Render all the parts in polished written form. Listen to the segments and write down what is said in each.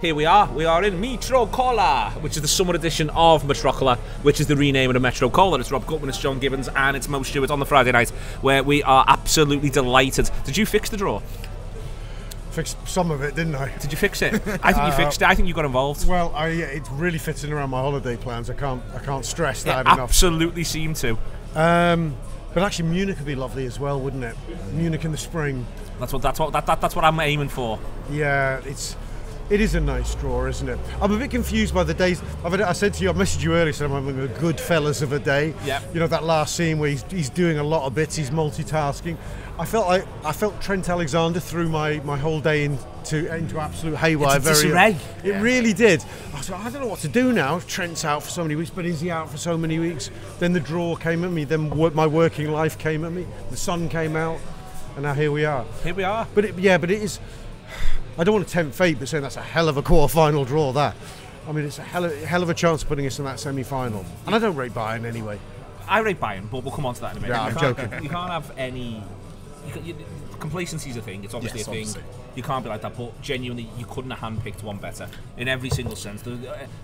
Here we are in Metro Cola, which is the summer edition of Metrocola, which is the renaming of Metro Cola. It's Rob Gutmann, it's John Gibbons, and it's Mo Stewart on the Friday night, where we are absolutely delighted. Did you fix the draw? Fixed some of it, didn't I? Did you fix it? I think you fixed it. I think you got involved. Well, it's really fitting around my holiday plans. I can't stress that enough. Absolutely seemed to. But actually, Munich would be lovely as well, wouldn't it? Munich in the spring. That's what I'm aiming for. Yeah, it is a nice draw, isn't it? I'm a bit confused by the days. I said to you, I messaged you earlier, said I'm having a good fellas of a day. Yeah. You know, that last scene where he's doing a lot of bits, he's multitasking. I felt Trent Alexander threw my whole day into absolute haywire. It's a disarray. It really did. I said, I don't know what to do now. Trent's out for so many weeks, but is he out for so many weeks? Then the draw came at me. Then my working life came at me. The sun came out, and now here we are. But it is. I don't want to tempt fate, but saying that's a hell of a quarter-final draw. That, I mean, it's a hell of a chance of putting us in that semi-final. And I don't rate Bayern anyway. I rate Bayern, but we'll come on to that in a minute. Yeah, I'm joking. You can't have any. Complacency is a thing. It's obviously a thing. Obviously. You can't be like that. But genuinely, you couldn't have handpicked one better in every single sense.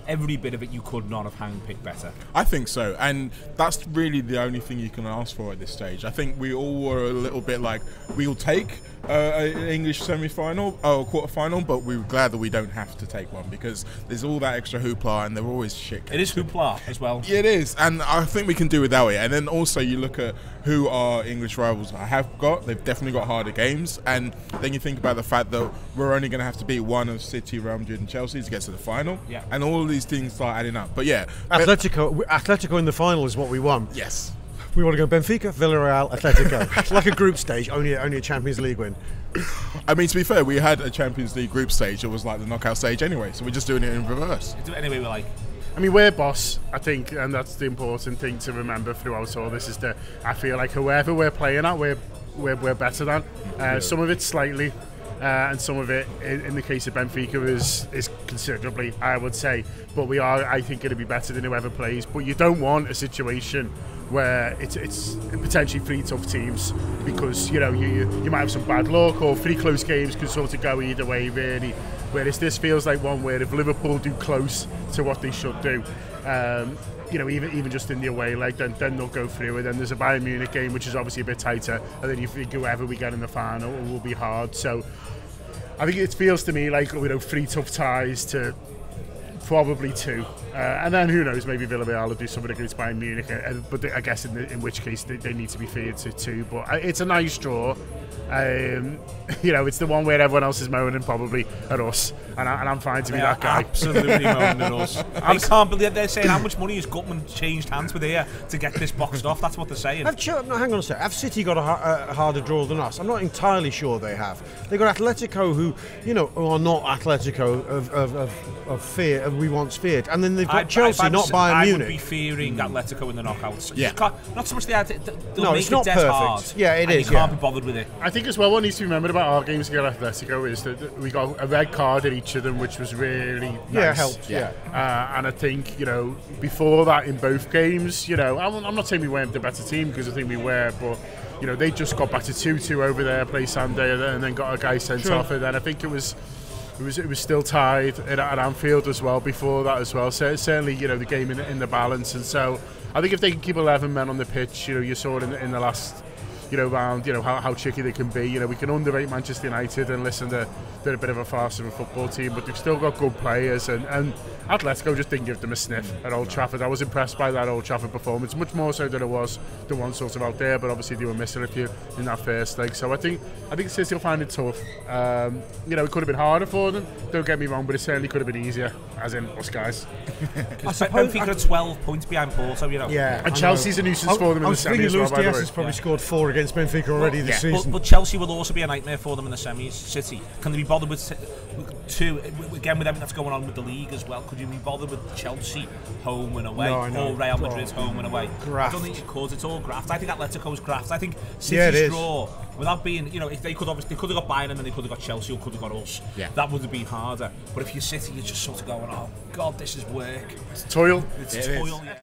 Every bit of it, you could not have handpicked better. I think so, and that's really the only thing you can ask for at this stage. I think we all were a little bit like, we'll take an English semi-final or quarter-final, but we were glad that we don't have to take one because there's all that extra hoopla, and they're always shit. It is hoopla as well. Yeah, it is, and I think we can do without it. And then also you look at who our English rivals have got. They've definitely got harder games, and then you think about the fact that we're only going to have to beat one of City, Real Madrid and Chelsea to get to the final. Yeah. And all of these things start adding up. But yeah, Atletico in the final is what we want. yes. We want to go Benfica, Villarreal, Atletico. It's like a group stage, only a Champions League win. I mean, to be fair, we had a Champions League group stage. It was like the knockout stage anyway, so we're just doing it in reverse. Anyway, we're like. I mean, we're boss, I think, and that's the important thing to remember throughout all this is that I feel like whoever we're playing at, we're better than. Some of it slightly, and some of it, in the case of Benfica, is considerably, I would say. But we are, I think, going to be better than whoever plays. But you don't want a situation where it's potentially three tough teams because, you know, you might have some bad luck or three close games could sort of go either way, really. Whereas this feels like one where if Liverpool do close to what they should do, you know, even just in the away leg, then they'll go through it. Then there's a Bayern Munich game, which is obviously a bit tighter, and then you think whoever we get in the final will be hard. So I think it feels to me like, you know, three tough ties to probably two, and then who knows, maybe Villarreal will do something against Bayern Munich, but I guess in which case they need to be feared to two. But it's a nice draw. You know, it's the one where everyone else is moaning probably at us, and I'm fine to be that guy. Absolutely moaning at us. I can't believe they're saying how much money has Gutmann changed hands with here to get this boxed off. That's what they're saying. No, hang on a sec. Have City got a harder draw than us? I'm not entirely sure they have. They got Atletico, who, you know, are not Atletico of fear, we once feared, and then they've got Chelsea, not Bayern Munich. I would be fearing Atletico in the knockouts. Yeah. Not so much No, it's not perfect. Hard, yeah, it is. You can't be bothered with it. I think as well what needs to be remembered about our games against Atletico is that we got a red card in each of them, which was really nice. Yeah, helped. Yeah. And I think, you know, before that in both games, you know, I'm not saying we weren't the better team because I think we were, but you know, they just got back to 2-2 over there, play Sunday, and then got a guy sent off, and then I think it was still tied at Anfield as well before that as well. So certainly, you know, the game in the balance, and so I think if they can keep 11 men on the pitch, you know, you saw it in the last, you know, round, you know, how tricky they can be. You know, we can underrate Manchester United and listen to they're a bit of a farce of a football team, but they've still got good players, and Atletico just didn't give them a sniff at Old Trafford. I was impressed by that Old Trafford performance, much more so than it was the one sort of out there, but obviously they were missing a few in that first leg. So I think City will find it tough. You know, it could have been harder for them, don't get me wrong, but it certainly could have been easier, as in us guys. Benfica are 12 points behind Porto, you know. Yeah, and Chelsea's a nuisance for them in the semis. Luis Diaz has probably scored 4 against Benfica already this season. But Chelsea will also be a nightmare for them in the semis. City, can they be bothered with two, again, with everything that's going on with the league as well? Could you be bothered with Chelsea home and away, or Real Madrid's home and away? Graft. I don't think you could. It's all graft. I think Atletico's graft. I think City's draw, without being, you know, if they could have got Bayern and then they could have got Chelsea or could have got us. Yeah. That would have been harder. But if you're City, you're just sort of going, oh God, this is work. It's toil. It's toil. Yeah.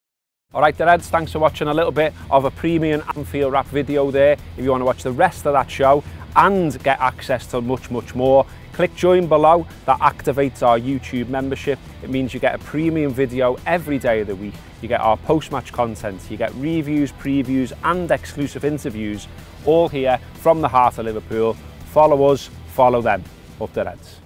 Alright, the Reds, thanks for watching a little bit of a premium Anfield Wrap video there. If you want to watch the rest of that show and get access to much more, click join below. That activates our YouTube membership. It means you get a premium video every day of the week. You get our post-match content, you get reviews, previews and exclusive interviews, all here from the heart of Liverpool. Follow us, follow them. Up the Reds.